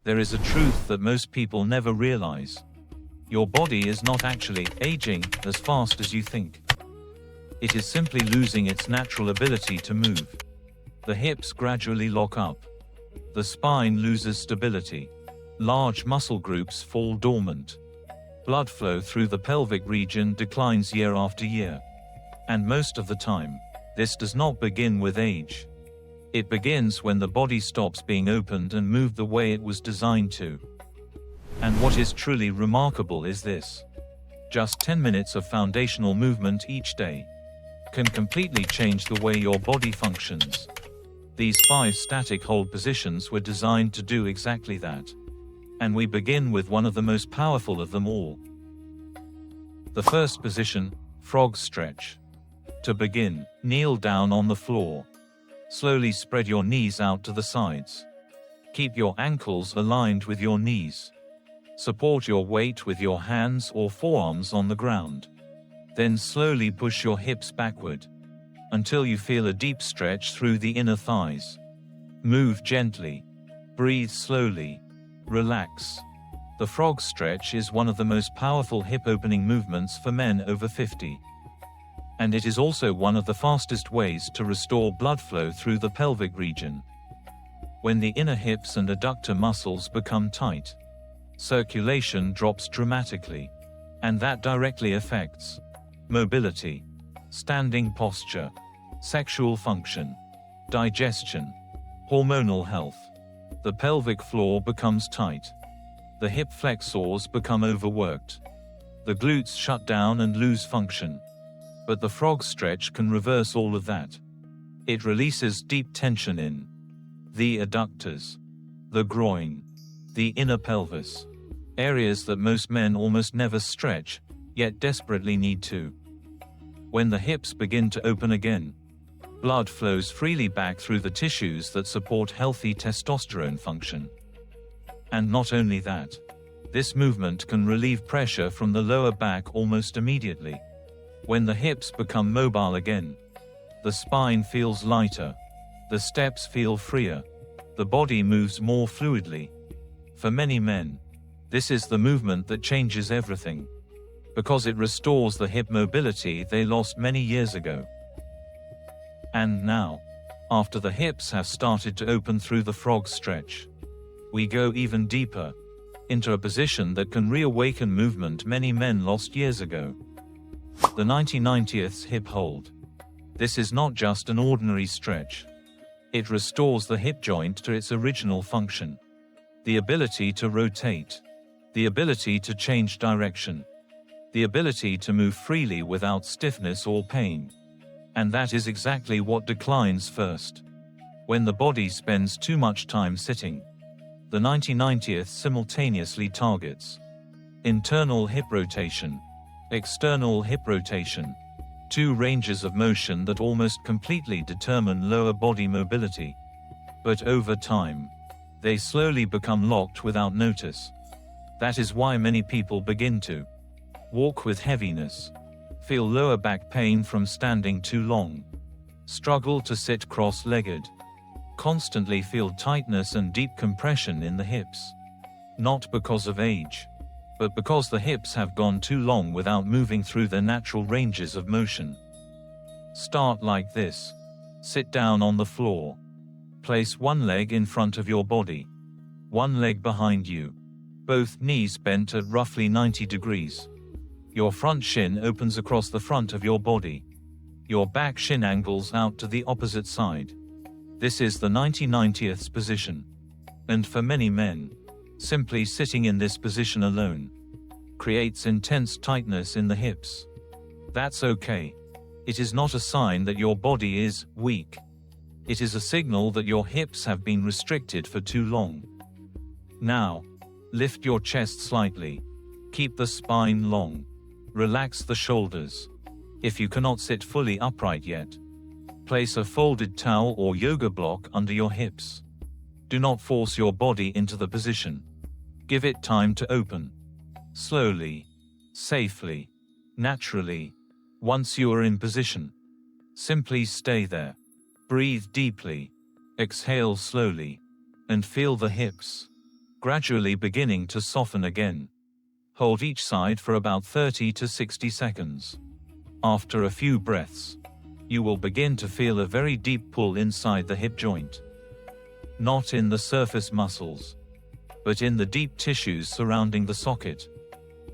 There is a truth that most people never realize. Your body is not actually aging as fast as you think. It is simply losing its natural ability to move. The hips gradually lock up. The spine loses stability. Large muscle groups fall dormant. Blood flow through the pelvic region declines year after year. And most of the time, this does not begin with age. It begins when the body stops being opened and moved the way it was designed to. And what is truly remarkable is this. Just 10 minutes of foundational movement each day can completely change the way your body functions. These 5 static hold positions were designed to do exactly that. And we begin with one of the most powerful of them all. The first position, frog stretch. To begin, kneel down on the floor. Slowly spread your knees out to the sides. Keep your ankles aligned with your knees. Support your weight with your hands or forearms on the ground. Then slowly push your hips backward until you feel a deep stretch through the inner thighs. Move gently. Breathe slowly. Relax. The frog stretch is one of the most powerful hip opening movements for men over 50. And it is also one of the fastest ways to restore blood flow through the pelvic region. When the inner hips and adductor muscles become tight, circulation drops dramatically, and that directly affects mobility, standing posture, sexual function, digestion, hormonal health. The pelvic floor becomes tight. The hip flexors become overworked. The glutes shut down and lose function. But the frog stretch can reverse all of that. It releases deep tension in the adductors, the groin, the inner pelvis, areas that most men almost never stretch, yet desperately need to. When the hips begin to open again, blood flows freely back through the tissues that support healthy testosterone function. And not only that, this movement can relieve pressure from the lower back almost immediately. When the hips become mobile again, the spine feels lighter, the steps feel freer, the body moves more fluidly. For many men, this is the movement that changes everything, because it restores the hip mobility they lost many years ago. And now, after the hips have started to open through the frog stretch, we go even deeper, into a position that can reawaken movement many men lost years ago. The 90/90ths hip hold. This is not just an ordinary stretch. It restores the hip joint to its original function. The ability to rotate. The ability to change direction. The ability to move freely without stiffness or pain. And that is exactly what declines first. When the body spends too much time sitting, the 90/90ths simultaneously targets internal hip rotation, external hip rotation, 2 ranges of motion that almost completely determine lower body mobility. But over time, they slowly become locked without notice. That is why many people begin to walk with heaviness, feel lower back pain from standing too long, struggle to sit cross-legged, constantly feel tightness and deep compression in the hips. Not because of age, but because the hips have gone too long without moving through their natural ranges of motion. Start like this. Sit down on the floor. Place one leg in front of your body, one leg behind you, both knees bent at roughly 90 degrees. Your front shin opens across the front of your body. Your back shin angles out to the opposite side. This is the 90/90ths position. And for many men, simply sitting in this position alone creates intense tightness in the hips. That's okay. It is not a sign that your body is weak. It is a signal that your hips have been restricted for too long. Now, lift your chest slightly. Keep the spine long. Relax the shoulders. If you cannot sit fully upright yet, place a folded towel or yoga block under your hips. Do not force your body into the position. Give it time to open. Slowly, safely, naturally. Once you are in position, simply stay there. Breathe deeply, exhale slowly, and feel the hips. gradually beginning to soften again. Hold each side for about 30 to 60 seconds. After a few breaths, you will begin to feel a very deep pull inside the hip joint. Not in the surface muscles, but in the deep tissues surrounding the socket,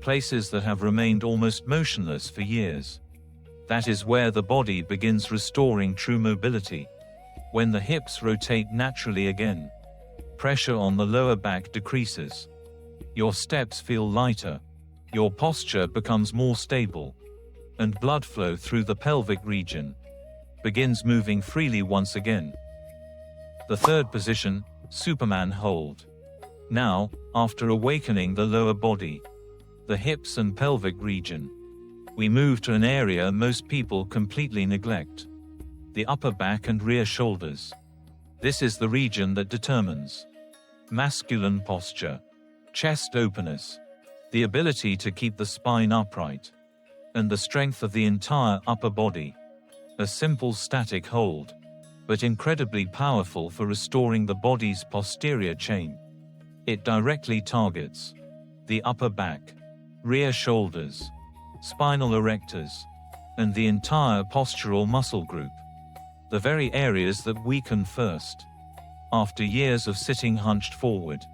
places that have remained almost motionless for years. That is where the body begins restoring true mobility. When the hips rotate naturally again, pressure on the lower back decreases. Your steps feel lighter, your posture becomes more stable, and blood flow through the pelvic region begins moving freely once again. The third position, Superman hold. Now, after awakening the lower body, the hips and pelvic region, we move to an area most people completely neglect: the upper back and rear shoulders. This is the region that determines masculine posture, chest openness, the ability to keep the spine upright, and the strength of the entire upper body. A simple static hold, but incredibly powerful for restoring the body's posterior chain. It directly targets the upper back, rear shoulders, spinal erectors, and the entire postural muscle group, the very areas that weaken first. After years of sitting hunched forward,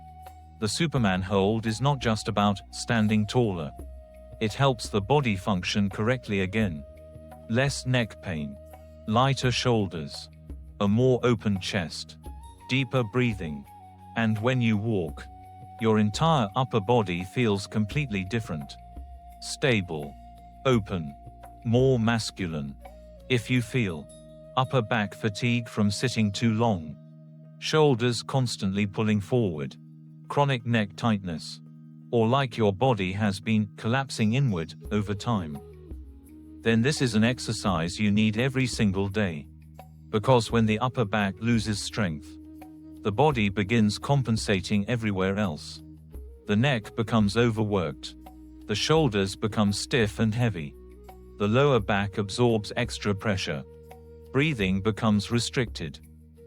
the Superman hold is not just about standing taller. It helps the body function correctly again. Less neck pain, lighter shoulders, a more open chest, deeper breathing, and when you walk, your entire upper body feels completely different. Stable, open, more masculine. If you feel upper back fatigue from sitting too long, shoulders constantly pulling forward, chronic neck tightness, or like your body has been collapsing inward over time, then this is an exercise you need every single day. Because when the upper back loses strength, the body begins compensating everywhere else. The neck becomes overworked, the shoulders become stiff and heavy, the lower back absorbs extra pressure, breathing becomes restricted,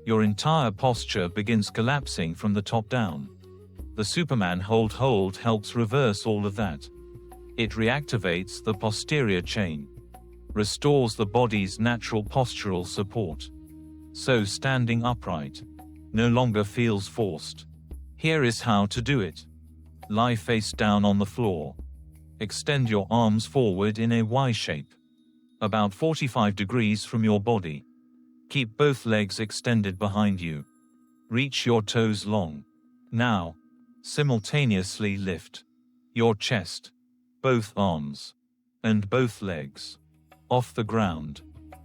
your entire posture begins collapsing from the top down. The Superman hold helps reverse all of that. It reactivates the posterior chain, restores the body's natural postural support. So standing upright no longer feels forced. Here is how to do it. Lie face down on the floor. Extend your arms forward in a Y shape, about 45 degrees from your body. Keep both legs extended behind you. Reach your toes long. Now, simultaneously lift your chest, both arms, and both legs off the ground.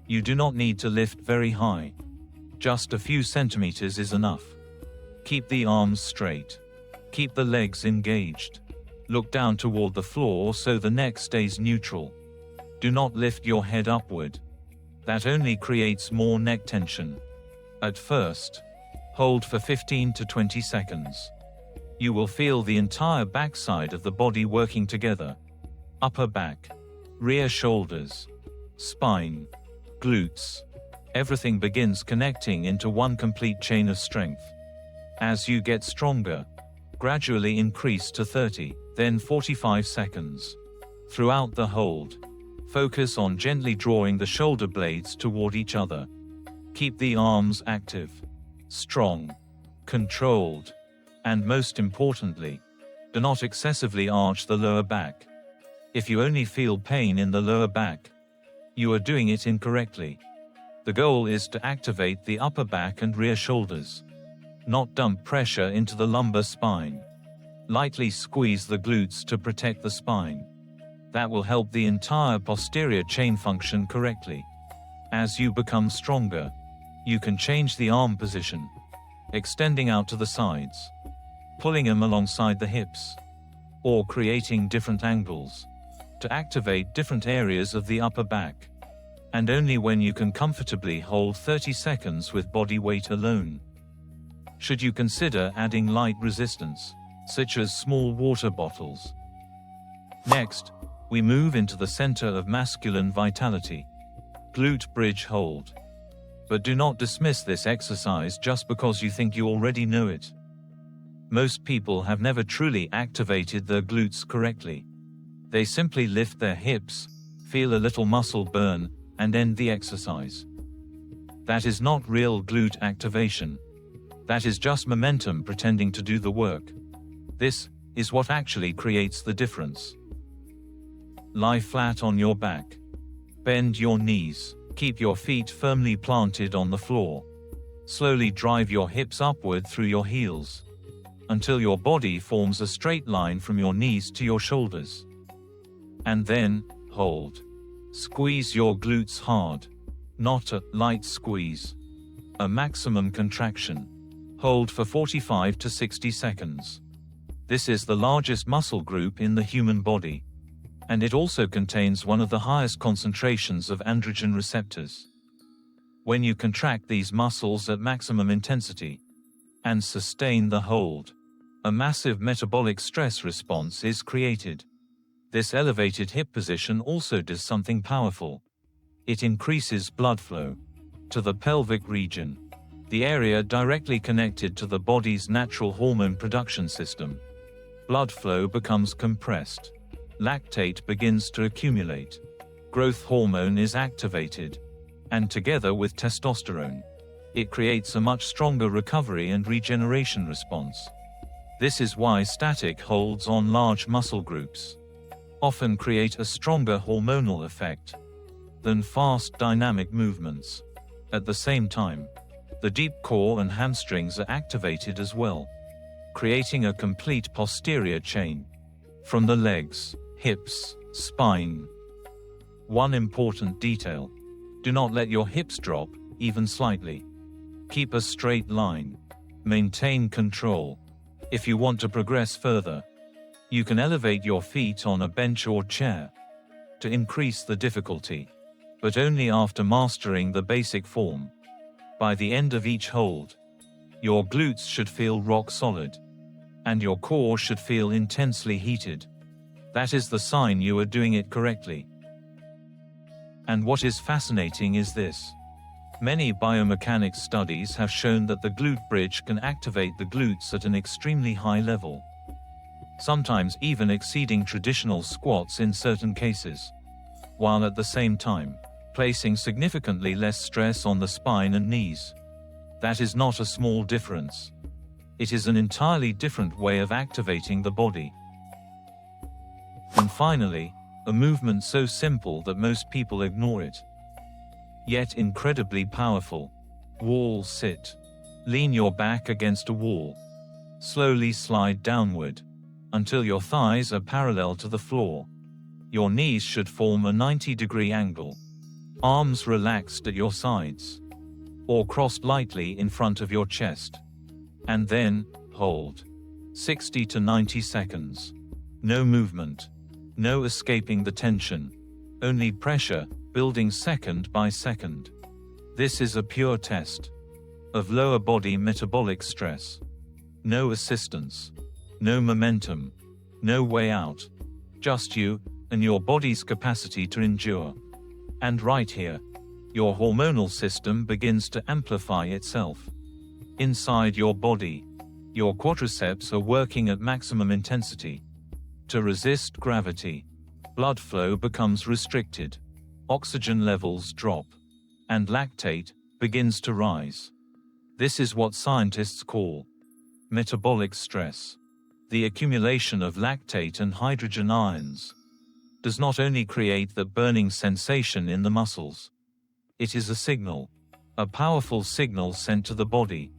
You do not need to lift very high. Just a few centimeters is enough. Keep the arms straight. Keep the legs engaged. Look down toward the floor so the neck stays neutral. Do not lift your head upward. That only creates more neck tension. At first, hold for 15 to 20 seconds. You will feel the entire backside of the body working together. Upper back, rear shoulders, spine, glutes. Everything begins connecting into one complete chain of strength. As you get stronger, gradually increase to 30, then 45 seconds. Throughout the hold, focus on gently drawing the shoulder blades toward each other. Keep the arms active, strong, controlled, and most importantly, do not excessively arch the lower back. If you only feel pain in the lower back, you are doing it incorrectly. The goal is to activate the upper back and rear shoulders, not dump pressure into the lumbar spine. Lightly squeeze the glutes to protect the spine. That will help the entire posterior chain function correctly. As you become stronger, you can change the arm position, extending out to the sides, pulling them alongside the hips, or creating different angles to activate different areas of the upper back. And only when you can comfortably hold 30 seconds with body weight alone. Should you consider adding light resistance, such as small water bottles. Next, we move into the center of masculine vitality, glute bridge hold. But do not dismiss this exercise just because you think you already know it. Most people have never truly activated their glutes correctly. They simply lift their hips, feel a little muscle burn, and end the exercise. That is not real glute activation. That is just momentum pretending to do the work. This is what actually creates the difference. Lie flat on your back. Bend your knees. Keep your feet firmly planted on the floor. Slowly drive your hips upward through your heels, until your body forms a straight line from your knees to your shoulders. And then, hold. Squeeze your glutes hard. Not a light squeeze. A maximum contraction. Hold for 45 to 60 seconds. This is the largest muscle group in the human body, and it also contains one of the highest concentrations of androgen receptors. When you contract these muscles at maximum intensity and sustain the hold, a massive metabolic stress response is created. This elevated hip position also does something powerful. It increases blood flow to the pelvic region, the area directly connected to the body's natural hormone production system. Blood flow becomes compressed. Lactate begins to accumulate. Growth hormone is activated, and together with testosterone, it creates a much stronger recovery and regeneration response. This is why static holds on large muscle groups often create a stronger hormonal effect than fast dynamic movements. At the same time, the deep core and hamstrings are activated as well, creating a complete posterior chain from the legs, hips, spine. One important detail: do not let your hips drop, even slightly. Keep a straight line. Maintain control. If you want to progress further, you can elevate your feet on a bench or chair to increase the difficulty, but only after mastering the basic form. By the end of each hold, your glutes should feel rock solid, and your core should feel intensely heated. That is the sign you are doing it correctly. And what is fascinating is this: many biomechanics studies have shown that the glute bridge can activate the glutes at an extremely high level, sometimes even exceeding traditional squats in certain cases, while at the same time placing significantly less stress on the spine and knees. That is not a small difference. It is an entirely different way of activating the body. And finally, a movement so simple that most people ignore it, yet incredibly powerful: wall sit. Lean your back against a wall. Slowly slide downward until your thighs are parallel to the floor. Your knees should form a 90-degree angle. Arms relaxed at your sides, or crossed lightly in front of your chest. And then, hold. 60 to 90 seconds. No movement. No escaping the tension. Only pressure, building second by second. This is a pure test of lower body metabolic stress. No assistance. No momentum. No way out. Just you and your body's capacity to endure. And right here, your hormonal system begins to amplify itself. Inside your body, your quadriceps are working at maximum intensity to resist gravity. Blood flow becomes restricted. Oxygen levels drop, and lactate begins to rise. This is what scientists call metabolic stress. The accumulation of lactate and hydrogen ions does not only create the burning sensation in the muscles. It is a signal, a powerful signal sent to the body.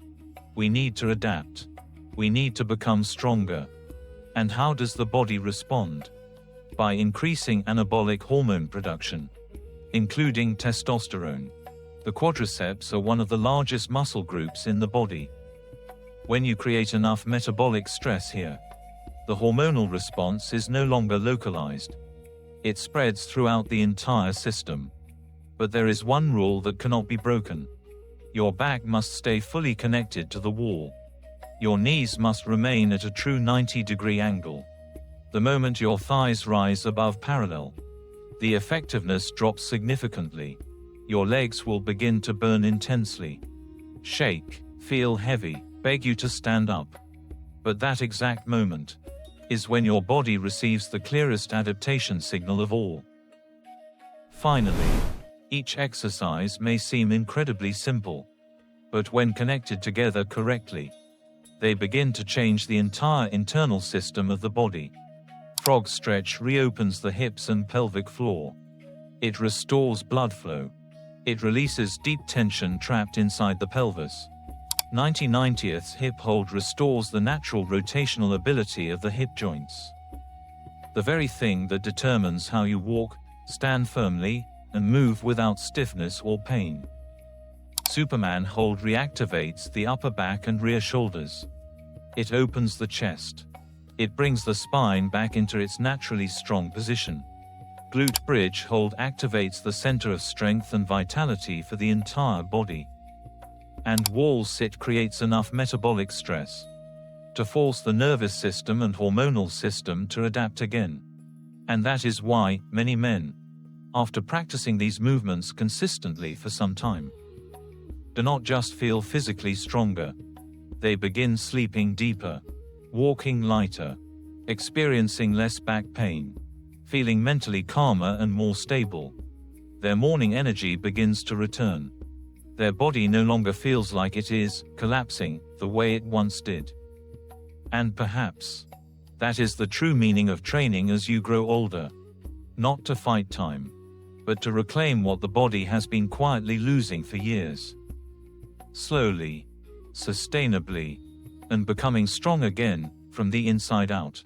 We need to adapt. We need to become stronger. And how does the body respond? By increasing anabolic hormone production, including testosterone. The quadriceps are one of the largest muscle groups in the body. When you create enough metabolic stress here, the hormonal response is no longer localized. It spreads throughout the entire system. But there is one rule that cannot be broken. Your back must stay fully connected to the wall. Your knees must remain at a true 90-degree angle. The moment your thighs rise above parallel, the effectiveness drops significantly. Your legs will begin to burn intensely. Shake, feel heavy, beg you to stand up. But that exact moment is when your body receives the clearest adaptation signal of all. Finally, each exercise may seem incredibly simple, but when connected together correctly, they begin to change the entire internal system of the body. Frog stretch reopens the hips and pelvic floor. It restores blood flow. It releases deep tension trapped inside the pelvis. 90/90th hip hold restores the natural rotational ability of the hip joints. The very thing that determines how you walk, stand firmly, and move without stiffness or pain. Superman hold reactivates the upper back and rear shoulders. It opens the chest. It brings the spine back into its naturally strong position. Glute bridge hold activates the center of strength and vitality for the entire body. And wall sit creates enough metabolic stress to force the nervous system and hormonal system to adapt again. And that is why many men, after practicing these movements consistently for some time, do not just feel physically stronger. They begin sleeping deeper, walking lighter, experiencing less back pain, feeling mentally calmer and more stable. Their morning energy begins to return. Their body no longer feels like it is collapsing the way it once did. And perhaps that is the true meaning of training as you grow older. Not to fight time, but to reclaim what the body has been quietly losing for years. Slowly, sustainably, and becoming strong again from the inside out.